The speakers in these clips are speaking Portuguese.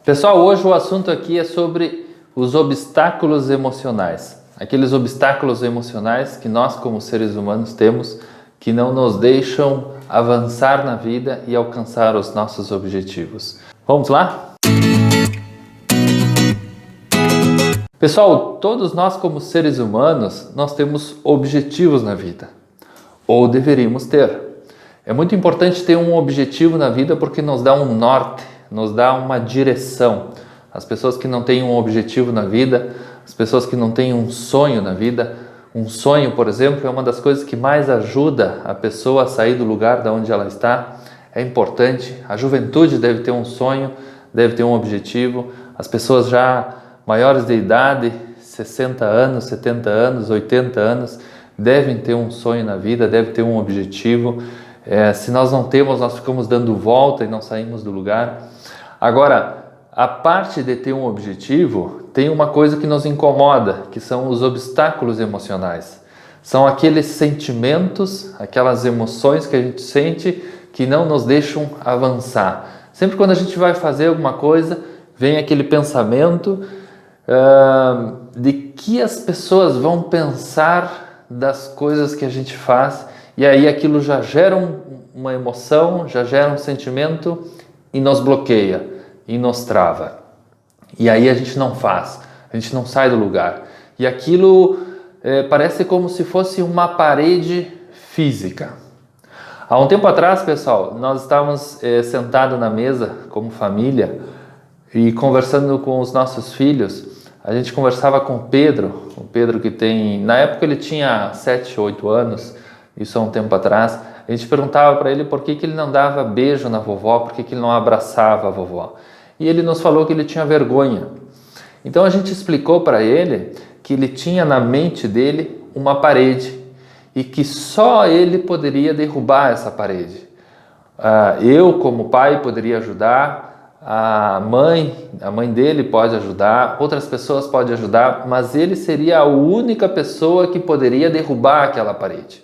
Pessoal, hoje o assunto aqui é sobre os obstáculos emocionais. Aqueles obstáculos emocionais que nós, como seres humanos, temos que não nos deixam avançar na vida e alcançar os nossos objetivos. Vamos lá? Pessoal, todos nós, como seres humanos, nós temos objetivos na vida. Ou deveríamos ter. É muito importante ter um objetivo na vida porque nos dá um norte, nos dá uma direção. As pessoas que não têm um objetivo na vida, as pessoas que não têm um sonho na vida, um sonho, por exemplo, é uma das coisas que mais ajuda a pessoa a sair do lugar de onde ela está. É importante. A juventude deve ter um sonho, deve ter um objetivo. As pessoas já maiores de idade, 60 anos, 70 anos, 80 anos, devem ter um sonho na vida, devem ter um objetivo. Se nós não temos, nós ficamos dando volta e não saímos do lugar. Agora, a parte de ter um objetivo, tem uma coisa que nos incomoda, que são os obstáculos emocionais. São aqueles sentimentos, aquelas emoções que a gente sente que não nos deixam avançar. Sempre quando a gente vai fazer alguma coisa, vem aquele pensamento de que as pessoas vão pensar das coisas que a gente faz, e aí aquilo já gera uma emoção, já gera um sentimento e nos bloqueia, e nos trava. E aí a gente não faz, a gente não sai do lugar. E aquilo parece como se fosse uma parede física. Há um tempo atrás, pessoal, nós estávamos sentados na mesa como família e conversando com os nossos filhos. A gente conversava com o Pedro que tem, na época ele tinha 7, 8 anos, isso há um tempo atrás. A gente perguntava para ele por que ele não dava beijo na vovó, por que ele não abraçava a vovó. E ele nos falou que ele tinha vergonha. Então a gente explicou para ele que ele tinha na mente dele uma parede e que só ele poderia derrubar essa parede. Eu, como pai, poderia ajudar. A mãe dele pode ajudar, outras pessoas podem ajudar, mas ele seria a única pessoa que poderia derrubar aquela parede.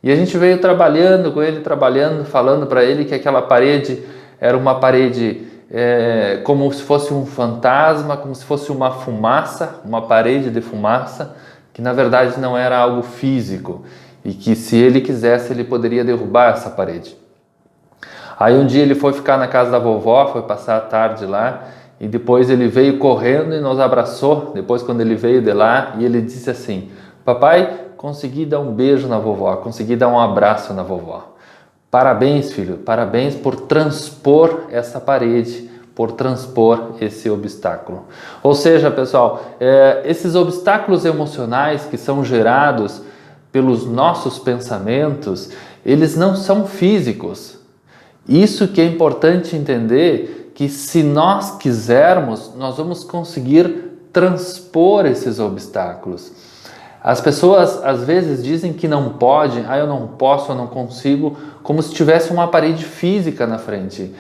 E a gente veio trabalhando com ele, falando para ele que aquela parede era uma parede como se fosse um fantasma, como se fosse uma fumaça, uma parede de fumaça, que na verdade não era algo físico e que se ele quisesse ele poderia derrubar essa parede. Aí um dia ele foi ficar na casa da vovó, foi passar a tarde lá e depois ele veio correndo e nos abraçou, depois quando ele veio de lá, e ele disse assim: papai, consegui dar um beijo na vovó, consegui dar um abraço na vovó. Parabéns, filho, parabéns por transpor essa parede, por transpor esse obstáculo. Ou seja, pessoal, esses obstáculos emocionais que são gerados pelos nossos pensamentos, eles não são físicos. Isso que é importante entender, que se nós quisermos, nós vamos conseguir transpor esses obstáculos. As pessoas às vezes dizem que não pode, eu não posso, eu não consigo, como se tivesse uma parede física na frente.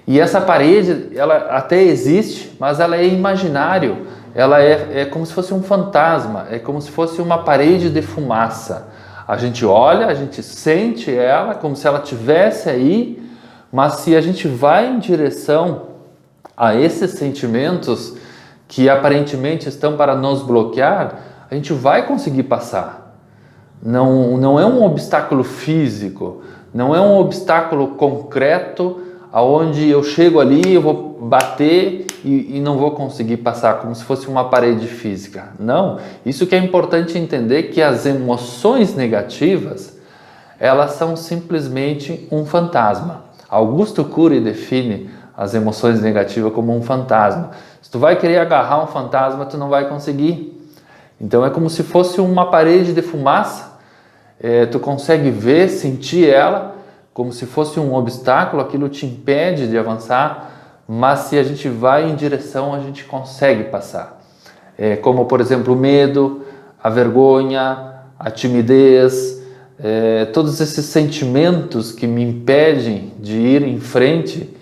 E essa parede, ela até existe, mas ela é imaginário, ela é como se fosse um fantasma, é como se fosse uma parede de fumaça. A gente olha, a gente sente ela como se ela estivesse aí, mas se a gente vai em direção a esses sentimentos que aparentemente estão para nos bloquear, a gente vai conseguir passar. Não é um obstáculo físico, não é um obstáculo concreto, aonde eu chego ali, eu vou bater e não vou conseguir passar, como se fosse uma parede física. Não, isso que é importante entender, que as emoções negativas, elas são simplesmente um fantasma. Augusto Cury define as emoções negativas como um fantasma. Se tu vai querer agarrar um fantasma, tu não vai conseguir. Então é como se fosse uma parede de fumaça, tu consegue ver, sentir ela, como se fosse um obstáculo, aquilo te impede de avançar, mas se a gente vai em direção, a gente consegue passar. Como, por exemplo, o medo, a vergonha, a timidez, todos esses sentimentos que me impedem de ir em frente,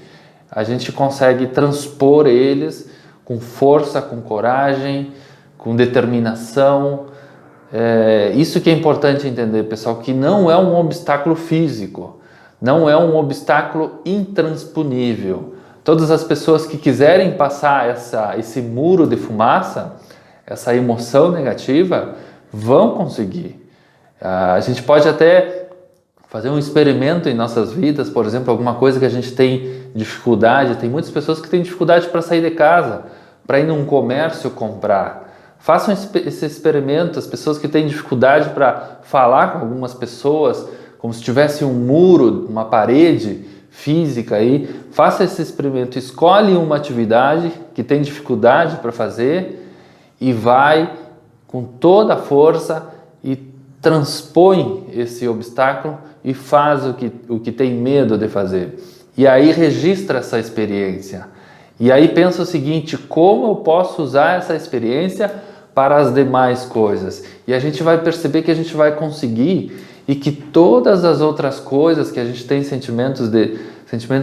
a gente consegue transpor eles com força, com coragem, com determinação. Isso que é importante entender, pessoal, que não é um obstáculo físico, não é um obstáculo intransponível. Todas as pessoas que quiserem passar esse muro de fumaça, essa emoção negativa, vão conseguir. A gente pode até fazer um experimento em nossas vidas, por exemplo, alguma coisa que a gente tem dificuldade. Tem muitas pessoas que têm dificuldade para sair de casa, para ir num comércio comprar. Façam esse experimento. As pessoas que têm dificuldade para falar com algumas pessoas, como se tivesse um muro, uma parede física aí, faça esse experimento. Escolhe uma atividade que tem dificuldade para fazer e vai com toda a força e transpõe esse obstáculo e faz o que tem medo de fazer. E aí registra essa experiência. E aí pensa o seguinte: como eu posso usar essa experiência para as demais coisas? E a gente vai perceber que a gente vai conseguir, e que todas as outras coisas que a gente tem sentimentos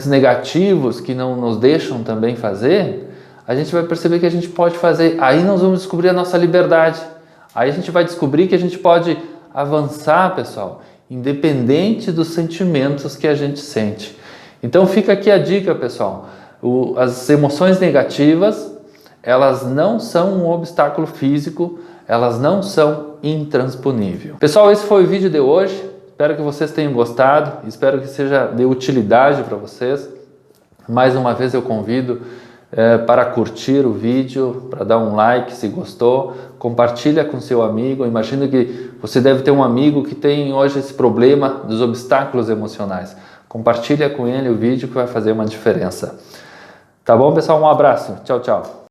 negativos que não nos deixam também fazer, a gente vai perceber que a gente pode fazer. Aí nós vamos descobrir a nossa liberdade. Aí a gente vai descobrir que a gente pode avançar, pessoal, independente dos sentimentos que a gente sente. Então fica aqui a dica, pessoal. As emoções negativas, elas não são um obstáculo físico, elas não são intransponíveis. Pessoal, esse foi o vídeo de hoje. Espero que vocês tenham gostado, espero que seja de utilidade para vocês. Mais uma vez eu convido para curtir o vídeo, para dar um like se gostou, compartilha com seu amigo. Imagino que você deve ter um amigo que tem hoje esse problema dos obstáculos emocionais. Compartilha com ele o vídeo que vai fazer uma diferença. Tá bom, pessoal? Um abraço. Tchau, tchau.